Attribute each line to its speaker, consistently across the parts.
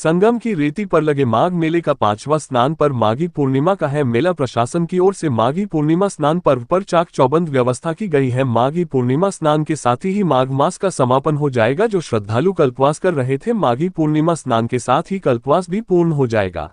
Speaker 1: संगम की रेती पर लगे माघ मेले का 5वां स्नान पर्व माघी पूर्णिमा का है। मेला प्रशासन की ओर से माघी पूर्णिमा स्नान पर्व पर चाक चौबंद व्यवस्था की गई है। माघी पूर्णिमा स्नान के साथ ही माघ मास का समापन हो जाएगा। जो श्रद्धालु कल्पवास कर रहे थे, माघी पूर्णिमा स्नान के साथ ही कल्पवास भी पूर्ण हो जाएगा।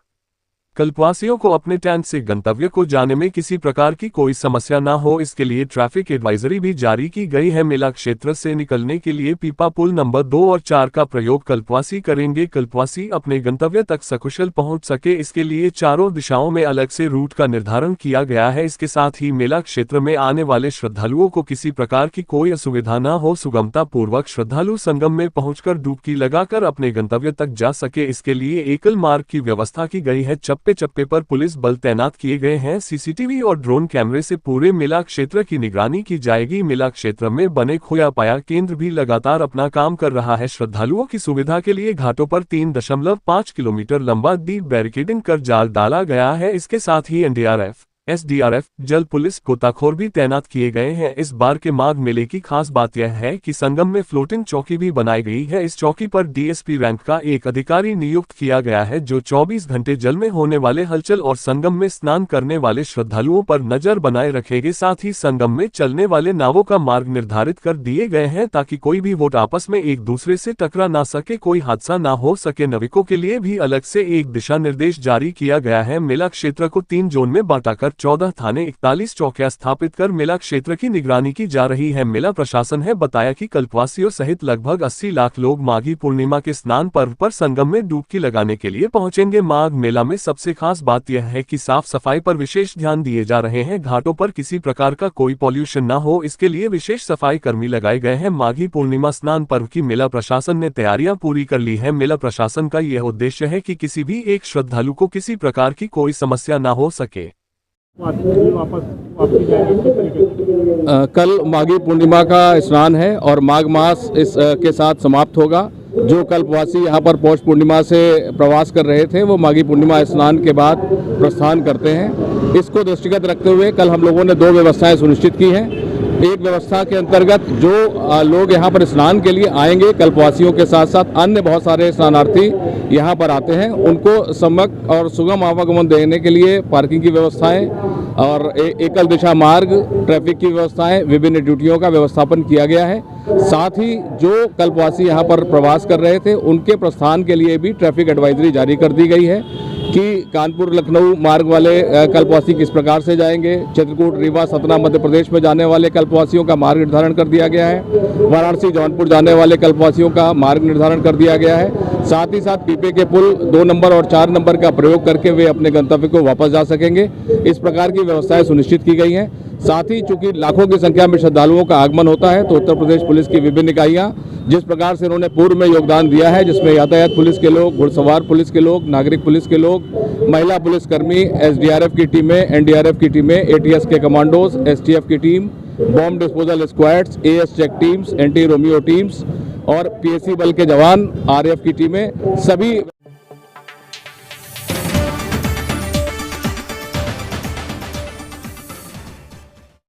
Speaker 1: कल्पवासियों को अपने टेंट से गंतव्य को जाने में किसी प्रकार की कोई समस्या न हो, इसके लिए ट्रैफिक एडवाइजरी भी जारी की गई है। मेला क्षेत्र से निकलने के लिए पीपा पुल नंबर 2 और 4 का प्रयोग कल्पवासी करेंगे। कल्पवासी अपने गंतव्य तक सकुशल पहुंच सके, इसके लिए चारों दिशाओं में अलग से रूट का निर्धारण किया गया है। इसके साथ ही मेला क्षेत्र में आने वाले श्रद्धालुओं को किसी प्रकार की कोई असुविधा न हो, सुगमता पूर्वक श्रद्धालु संगम में पहुंचकर डुबकी लगाकर अपने गंतव्य तक जा सके, इसके लिए एकल मार्ग की व्यवस्था की गई है। चप्पे चप्पे पर पुलिस बल तैनात किए गए हैं। सीसीटीवी और ड्रोन कैमरे से पूरे मेला क्षेत्र की निगरानी की जाएगी। मेला क्षेत्र में बने खोया पाया केंद्र भी लगातार अपना काम कर रहा है। श्रद्धालुओं की सुविधा के लिए घाटों पर 3.5 किलोमीटर लंबा डीप बैरिकेडिंग कर जाल डाला गया है। इसके साथ ही एनडीआरएफ, एसडीआरएफ, जल पुलिस, गोताखोर भी तैनात किए गए हैं। इस बार के माघ मेले की खास बात यह है कि संगम में फ्लोटिंग चौकी भी बनाई गई है। इस चौकी पर डीएसपी रैंक का एक अधिकारी नियुक्त किया गया है, जो 24 घंटे जल में होने वाले हलचल और संगम में स्नान करने वाले श्रद्धालुओं पर नजर बनाए रखेंगे। साथ ही संगम में चलने वाले नावों का मार्ग निर्धारित कर दिए गए हैं, ताकि कोई भी वोट आपस में एक दूसरे से टकरा ना सके, कोई हादसा ना हो सके। नाविकों के लिए भी अलग से एक दिशा निर्देश जारी किया गया है। मेला क्षेत्र को 3 जोन में बांटाकर 14 थाने, 41 चौकियां स्थापित कर मेला क्षेत्र की निगरानी की जा रही है। मेला प्रशासन है बताया कि कल्पवासियों सहित लगभग 80 लाख लोग माघी पूर्णिमा के स्नान पर्व पर संगम में डुबकी लगाने के लिए पहुंचेंगे। माघ मेला में सबसे खास बात यह है कि साफ सफाई पर विशेष ध्यान दिए जा रहे हैं। घाटों पर किसी प्रकार का कोई पॉल्यूशन न हो, इसके लिए विशेष सफाई कर्मी लगाए गए हैं। माघी पूर्णिमा स्नान पर्व की मेला प्रशासन ने तैयारियां पूरी कर ली है। मेला प्रशासन का यह उद्देश्य है कि किसी भी एक श्रद्धालु को किसी प्रकार की कोई समस्या न हो सके।
Speaker 2: कल माघी पूर्णिमा का स्नान है और माघ मास इस के साथ समाप्त होगा। जो कल्पवासी यहाँ पर पौष पूर्णिमा से प्रवास कर रहे थे, वो माघी पूर्णिमा स्नान के बाद प्रस्थान करते हैं। इसको दृष्टिगत रखते हुए कल हम लोगों ने 2 व्यवस्थाएं सुनिश्चित की हैं। एक व्यवस्था के अंतर्गत जो लोग यहाँ पर स्नान के लिए आएंगे, कल्पवासियों के साथ साथ अन्य बहुत सारे स्नानार्थी यहाँ पर आते हैं, उनको सम्यक और सुगम आवागमन देने के लिए पार्किंग की व्यवस्थाएं और एकल दिशा मार्ग, ट्रैफिक की व्यवस्थाएं, विभिन्न ड्यूटियों का व्यवस्थापन किया गया है। साथ ही जो कल्पवासी यहाँ पर प्रवास कर रहे थे, उनके प्रस्थान के लिए भी ट्रैफिक एडवाइजरी जारी कर दी गई है कि कानपुर लखनऊ मार्ग वाले कल्पवासी किस प्रकार से जाएंगे। चित्रकूट, रीवा, सतना मध्य प्रदेश में जाने वाले कल्पवासियों का मार्ग निर्धारण कर दिया गया है। वाराणसी, जौनपुर जाने वाले कल्पवासियों का मार्ग निर्धारण कर दिया गया है। साथ ही साथ पीपे के पुल 2 नंबर और 4 नंबर का प्रयोग करके वे अपने गंतव्य को वापस जा सकेंगे। इस प्रकार की व्यवस्थाएं सुनिश्चित की गई हैं। साथ ही चूंकि लाखों की संख्या में श्रद्धालुओं का आगमन होता है, तो उत्तर प्रदेश पुलिस की विभिन्न इकाइयां जिस प्रकार से उन्होंने पूर्व में योगदान दिया है, जिसमें यातायात पुलिस के लोग, घुड़सवार पुलिस के लोग, नागरिक पुलिस के लोग, महिला पुलिसकर्मी, एसडीआरएफ की टीमें, एनडीआरएफ की टीमें, एटीएस के कमांडोज, एसटीएफ की team, bomb disposal squads, AS check teams, anti Romeo teams और पीएसी बल के जवान, आरएफ की टीमें, सभी